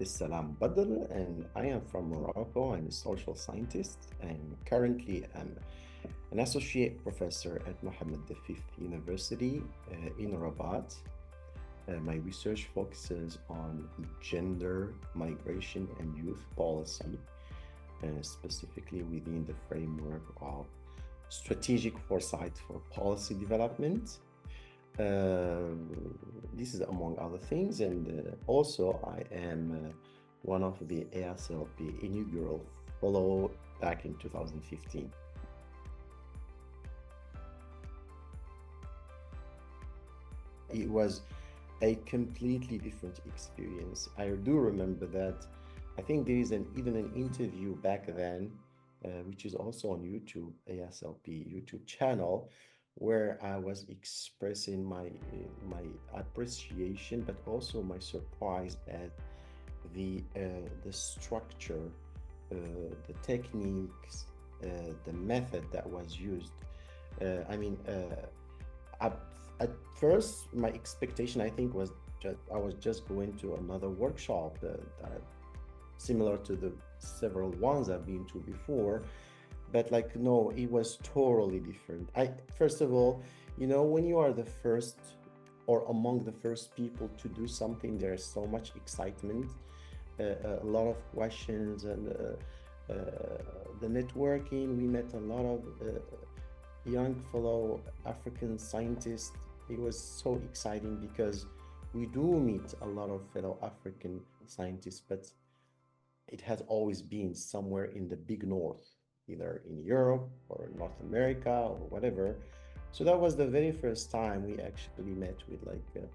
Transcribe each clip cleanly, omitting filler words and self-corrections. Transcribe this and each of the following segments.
Abdeslam Badr, and I am from Morocco. I'm a social scientist, and currently I'm an associate professor at Mohammed V University in Rabat. My research focuses on gender, migration, and youth policy, specifically within the framework of strategic foresight for policy development. Uh, this is among other things, and also I am one of the ASLP Inaugural Fellow back in 2015. It was a completely different experience. I do remember that. I think there is even an interview back then, which is also on YouTube, ASLP YouTube channel, where I was expressing my appreciation, but also my surprise at the structure, the techniques, the method that was used. I mean, at, at first, my expectation, I think, was just I was just going to another workshop that similar to the several ones I've been to before, but like no, it was totally different. I first of all, when you are the first or among the first people to do something, there's so much excitement, a lot of questions, and the networking. We met a lot of young fellow African scientists. It was so exciting because we do meet a lot of fellow African scientists, but it has always been somewhere in the big north, either in Europe or North America or whatever. So that was the very first time we actually met with like a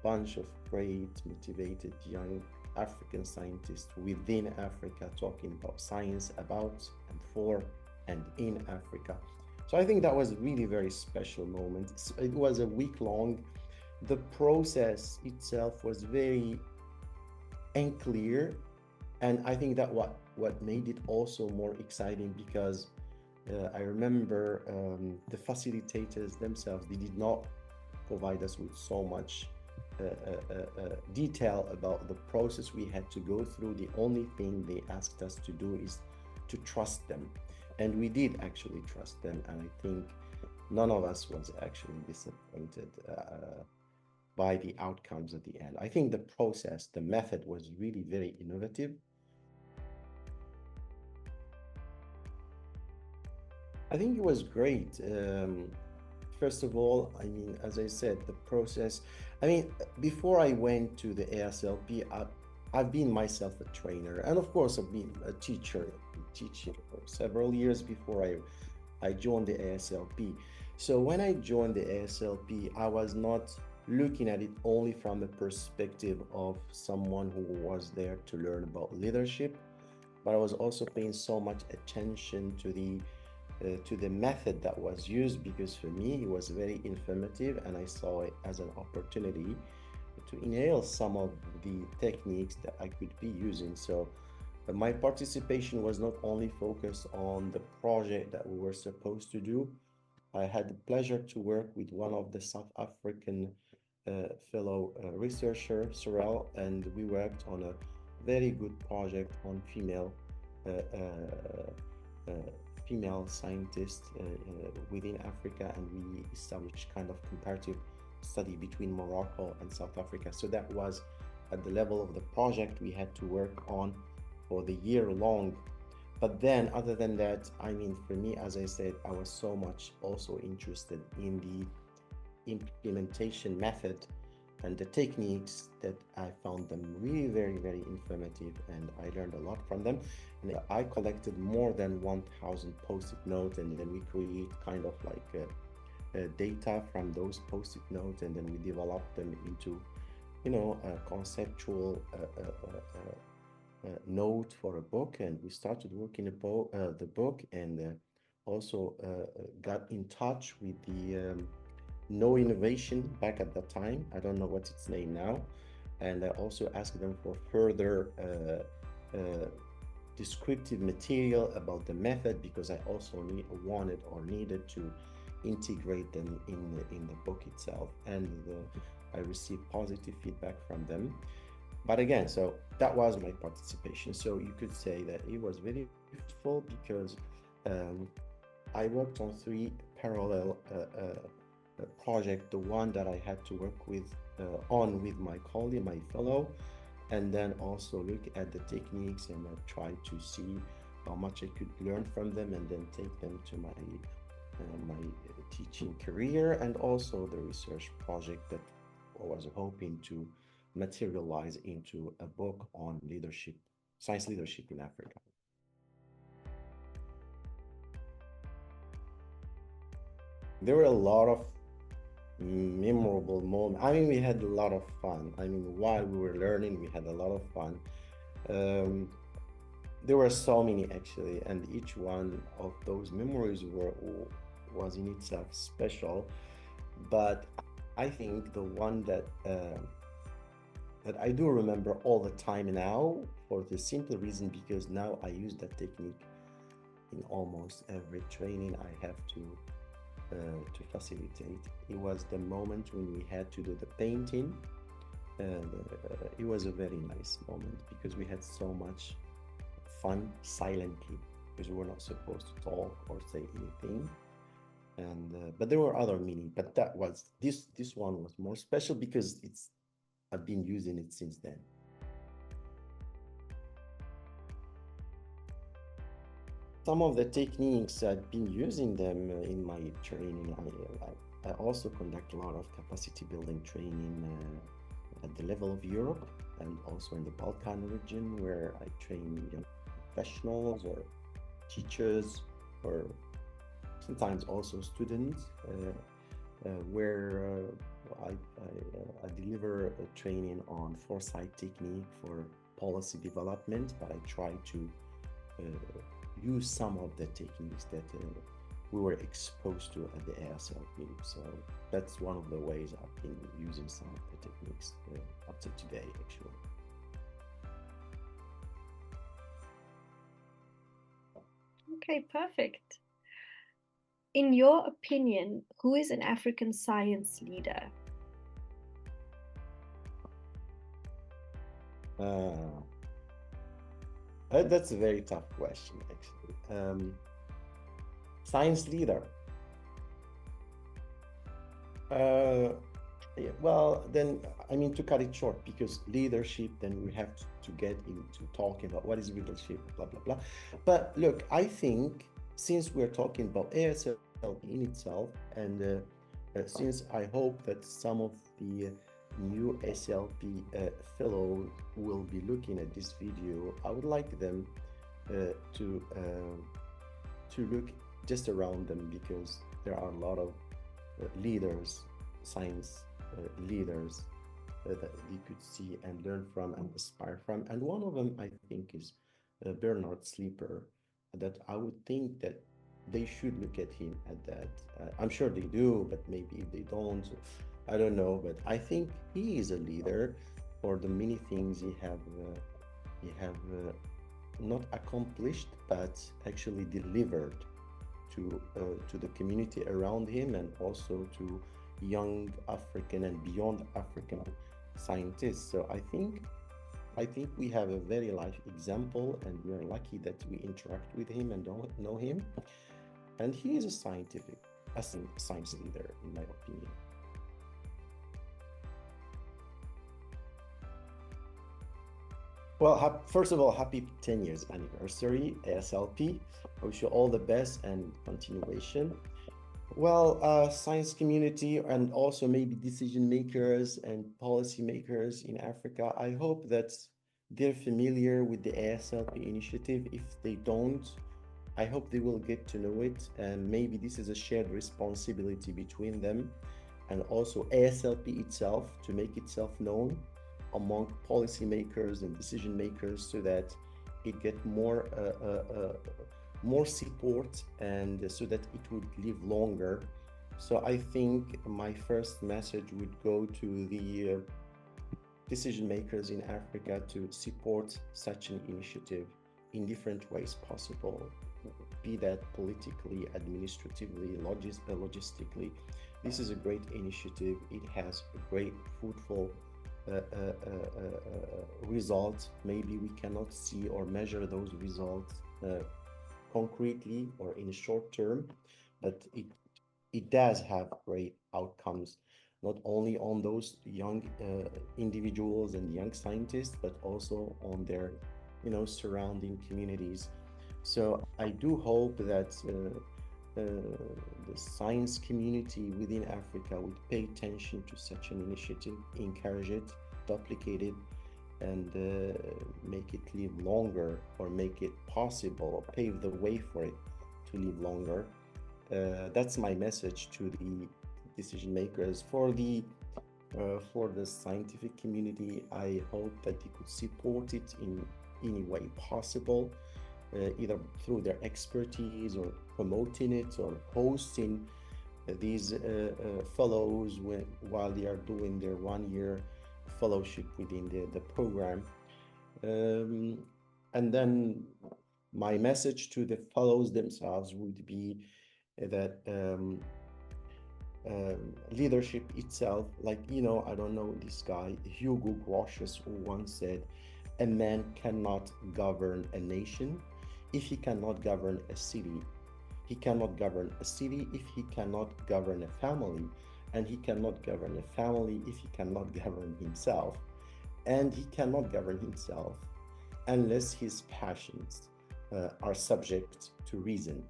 bunch of great, motivated young African scientists within Africa talking about science about and for and in Africa. So I think that was really very special moment. It was a week long. The process itself was very unclear, and I think that what made it also more exciting because I remember the facilitators themselves, they did not provide us with so much detail about the process we had to go through. The only thing they asked us to do is to trust them, and we did actually trust them, and I think none of us was actually disappointed by the outcomes at the end. I think the process, the method was really very innovative. I think it was great. First of all, I mean, as I said, the process. I mean, before I went to the ASLP, I've been myself a trainer, and of course, I've been a teacher, teaching for several years before I joined the ASLP. So when I joined the ASLP, I was not looking at it only from the perspective of someone who was there to learn about leadership, but I was also paying so much attention to the method that was used, because for me it was very informative and I saw it as an opportunity to inhale some of the techniques that I could be using. So my participation was not only focused on the project that we were supposed to do. I had the pleasure to work with one of the South African fellow researcher, Sorel, and we worked on a very good project on uh, uh, female scientists within Africa, and we established kind of comparative study between Morocco and South Africa. So that was at the level of the project we had to work on for the year long. But then, other than that, I mean, for me, as I said, I was so much also interested in the implementation method and the techniques that I found them really very, very informative, and I learned a lot from them. And I collected more than 1,000 post-it notes, and then we create kind of like data from those post-it notes, and then we developed them into, a conceptual note for a book, and we started working the book, and also got in touch with the No Innovation back at that time. I don't know what its name now. And I also asked them for further descriptive material about the method, because I also wanted or needed to integrate them in the book itself. And I received positive feedback from them. But again, so that was my participation. So you could say that it was very fruitful because um, I worked on three parallel projects. The one that I had to work on with my colleague, my fellow, and then also look at the techniques and try to see how much I could learn from them, and then take them to my teaching career, and also the research project that I was hoping to materialize into a book on leadership, science leadership in Africa. There were a lot of memorable moments. I mean, we had a lot of fun. I mean, while we were learning, we had a lot of fun. Um, there were so many actually, and each one of those memories was in itself special. But I think the one that I do remember all the time now, for the simple reason because now I use that technique in almost every training I have to facilitate. It was the moment when we had to do the painting, and it was a very nice moment because we had so much fun silently, because we were not supposed to talk or say anything. And but there were other mini, but that was this one was more special because I've been using it since then. Some of the techniques I've been using them in my training. I also conduct a lot of capacity building training at the level of Europe, and also in the Balkan region, where I train young professionals or teachers, or sometimes also students, where I deliver a training on foresight technique for policy development, but I try to use some of the techniques that we were exposed to at the ASLP. So that's one of the ways I've been using some of the techniques up to today, actually. Okay, perfect. In your opinion, who is an African science leader? Uh, that's a very tough question, actually. Science leader. Uh, yeah, well, then, I mean, to cut it short, because leadership, then we have to get into talking about what is leadership, blah, blah, blah. But look, I think since we're talking about ASLP in itself, and since I hope that some of the new ASLP fellows will be looking at this video, I would like them uh, to look just around them, because there are a lot of leaders, science leaders that you could see and learn from and aspire from. And one of them, I think, is Bernard Sleeper, that I would think that they should look at him at that. I'm sure they do, but maybe if they don't, I don't know. But I think he is a leader for the many things he have not accomplished, but actually delivered to the community around him, and also to young African and beyond African scientists. So I think we have a very life example, and we are lucky that we interact with him and don't know him. And he is a science leader, in my opinion. Well, first of all, happy 10 years anniversary, ASLP. I wish you all the best and continuation. Well, science community, and also maybe decision makers and policy makers in Africa, I hope that they're familiar with the ASLP initiative. If they don't, I hope they will get to know it, and maybe this is a shared responsibility between them and also ASLP itself, to make itself known among policymakers and decision makers, so that it get more support, and so that it would live longer. So I think my first message would go to the decision makers in Africa to support such an initiative in different ways possible, be that politically, administratively, logistically. This is a great initiative. It has a great fruitful results. Maybe we cannot see or measure those results concretely or in a short term, but it does have great outcomes, not only on those young individuals and young scientists, but also on their, surrounding communities. So I do hope that the science community within Africa would pay attention to such an initiative, encourage it, duplicate it, and make it live longer, or make it possible, or pave the way for it to live longer. That's my message to the decision makers. For the scientific community, I hope that they could support it in any way possible, either through their expertise or promoting it or hosting these fellows while they are doing their 1 year fellowship within the program. Um, and then my message to the fellows themselves would be that leadership itself, like, I don't know, this guy Hugo Grotius, who once said, a man cannot govern a nation if he cannot govern a city. He cannot govern a city if he cannot govern a family, and he cannot govern a family if he cannot govern himself, and he cannot govern himself unless his passions are subject to reason.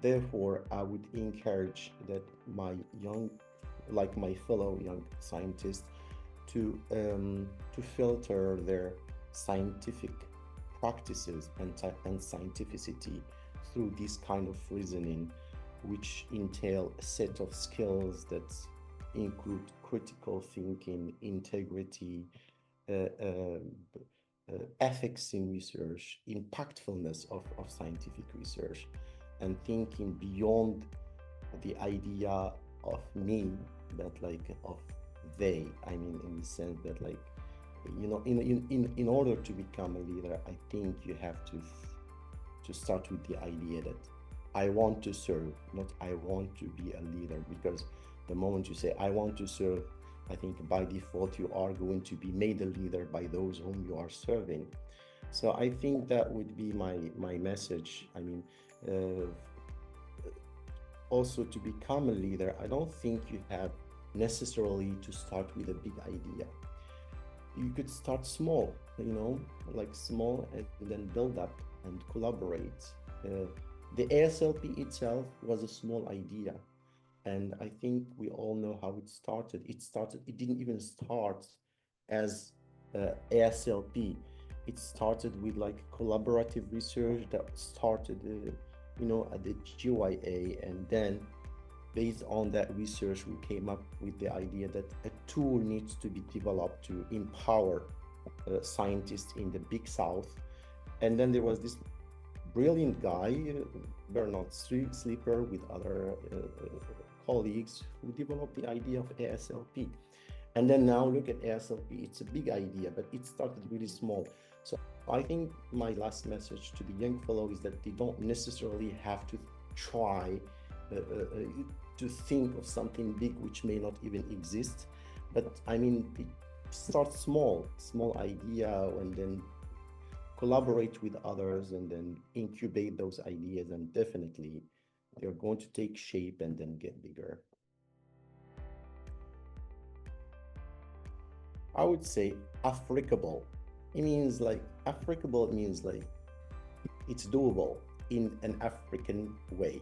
Therefore, I would encourage that my fellow young scientists, to filter their scientific practices and scientificity through this kind of reasoning, which entail a set of skills that include critical thinking, integrity, uh, uh, ethics in research, impactfulness of scientific research, and thinking beyond the idea of me, but like of they. I mean, in the sense that, like, in order to become a leader, I think you have to start with the idea that I want to serve, not I want to be a leader. Because the moment you say I want to serve, I think by default you are going to be made a leader by those whom you are serving. So I think that would be my message. I mean, uh, also, to become a leader, I don't think you have necessarily to start with a big idea. You could start small, like small, and then build up and collaborate. Uh, the ASLP itself was a small idea, and I think we all know how it started. It didn't even start as ASLP. It started with like collaborative research that started, at the GYA, and then based on that research, we came up with the idea that a tool needs to be developed to empower scientists in the Big South. And then there was this brilliant guy, Bernard Sleeper, with other colleagues, who developed the idea of ASLP. And then now look at ASLP. It's a big idea, but it started really small. So I think my last message to the young fellow is that they don't necessarily have to try to think of something big which may not even exist. But I mean, start small idea, and then collaborate with others, and then incubate those ideas, and definitely they're going to take shape and then get bigger. I would say Africable. Africable means like it's doable in an African way.